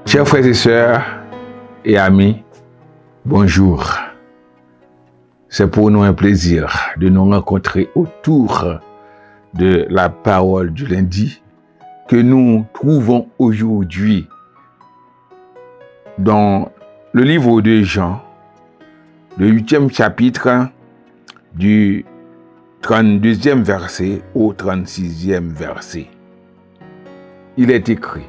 Chers frères et sœurs et amis, bonjour. C'est pour nous un plaisir de nous rencontrer autour de la parole du lundi que nous trouvons aujourd'hui dans le livre de Jean, le 8e chapitre du 32e verset au 36e verset. Il est écrit: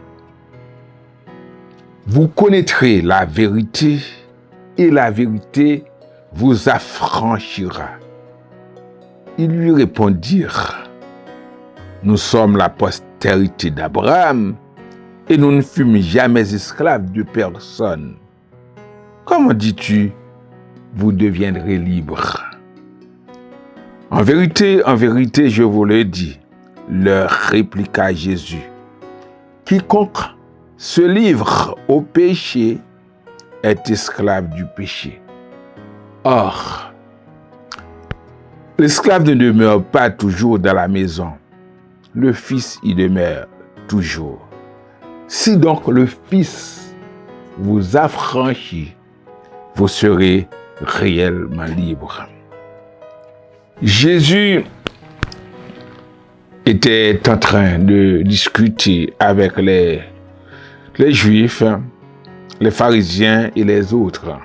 vous connaîtrez la vérité et la vérité vous affranchira. Ils lui répondirent: nous sommes la postérité d'Abraham et nous ne fûmes jamais esclaves de personne. Comment dis-tu, vous deviendrez libres? En vérité, je vous le dis, leur répliqua Jésus, quiconque se livre au péché est esclave du péché. Or, l'esclave ne demeure pas toujours dans la maison, le Fils y demeure toujours. Si donc le Fils vous affranchit, vous serez réellement libres. Jésus était en train de discuter avec les Juifs, les pharisiens et les autres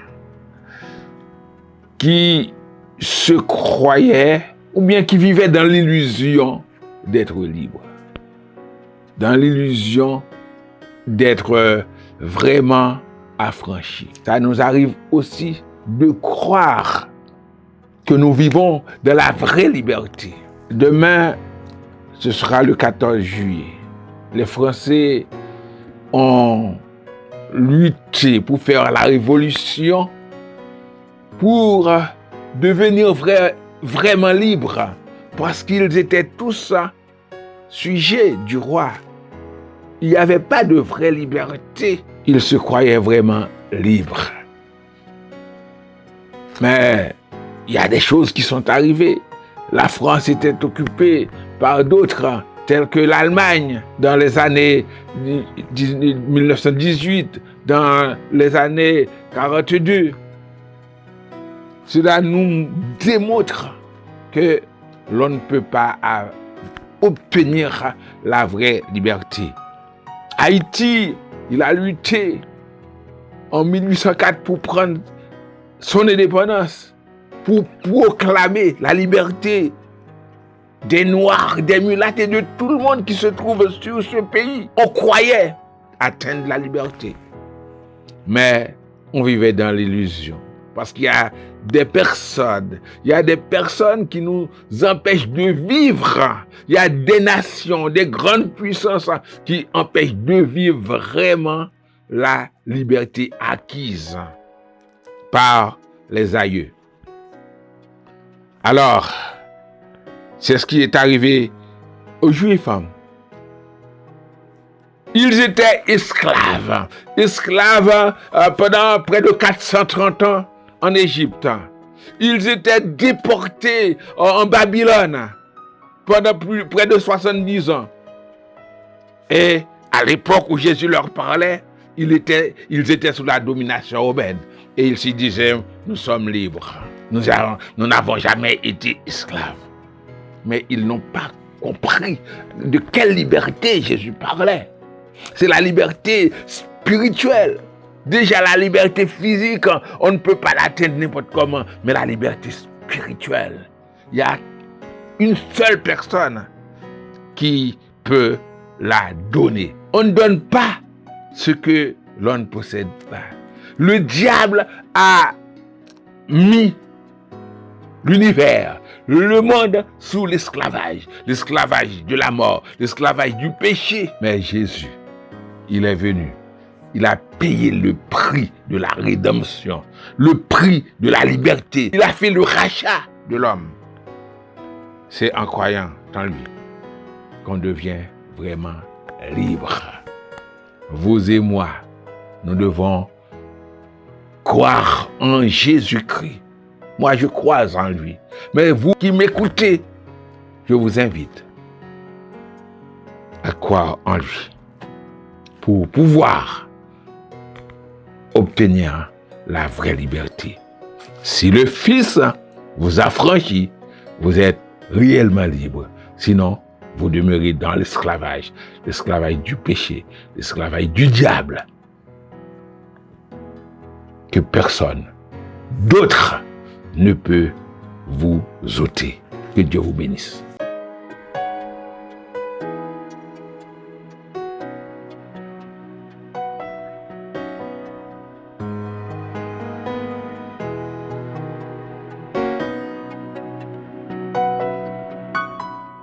qui se croyaient ou bien qui vivaient dans l'illusion d'être libres, dans l'illusion d'être vraiment affranchis. Ça nous arrive aussi de croire que nous vivons de la vraie liberté. Demain, ce sera le 14 juillet. Les Français ont lutté pour faire la révolution, pour devenir vraiment libres, parce qu'ils étaient tous sujets du roi. Il n'y avait pas de vraie liberté. Ils se croyaient vraiment libres. Mais il y a des choses qui sont arrivées. La France était occupée par d'autres, tels que l'Allemagne, dans les années 1918, dans les années 42. Cela nous démontre que l'on ne peut pas obtenir la vraie liberté. Haïti, il a lutté en 1804 pour prendre son indépendance, pour proclamer la liberté des Noirs, des Mulattes et de tout le monde qui se trouve sur ce pays. On croyait atteindre la liberté. Mais on vivait dans l'illusion. Parce qu'il y a des personnes qui nous empêchent de vivre. Il y a des nations, des grandes puissances qui empêchent de vivre vraiment la liberté acquise par les aïeux. Alors, c'est ce qui est arrivé aux Juifs. Ils étaient esclaves pendant près de 430 ans en Égypte. Ils étaient déportés en Babylone pendant près de 70 ans. Et à l'époque où Jésus leur parlait, ils étaient sous la domination romaine. Et ils se disaient, nous sommes libres. Nous n'avons jamais été esclaves. Mais ils n'ont pas compris de quelle liberté Jésus parlait. C'est la liberté spirituelle. Déjà, la liberté physique, on ne peut pas l'atteindre n'importe comment. Mais la liberté spirituelle, il y a une seule personne qui peut la donner. On ne donne pas ce que l'on ne possède pas. Le diable a mis l'univers, le monde sous l'esclavage de la mort, l'esclavage du péché. Mais Jésus, il est venu. Il a payé le prix de la rédemption, le prix de la liberté. Il a fait le rachat de l'homme. C'est en croyant en lui qu'on devient vraiment libre. Vous et moi, nous devons croire en Jésus-Christ. Moi, je crois en lui. Mais vous qui m'écoutez, je vous invite à croire en lui pour pouvoir obtenir la vraie liberté. Si le Fils vous affranchit, vous êtes réellement libre. Sinon, vous demeurez dans l'esclavage du péché, l'esclavage du diable, que personne d'autre ne peut vous ôter. Que Dieu vous bénisse.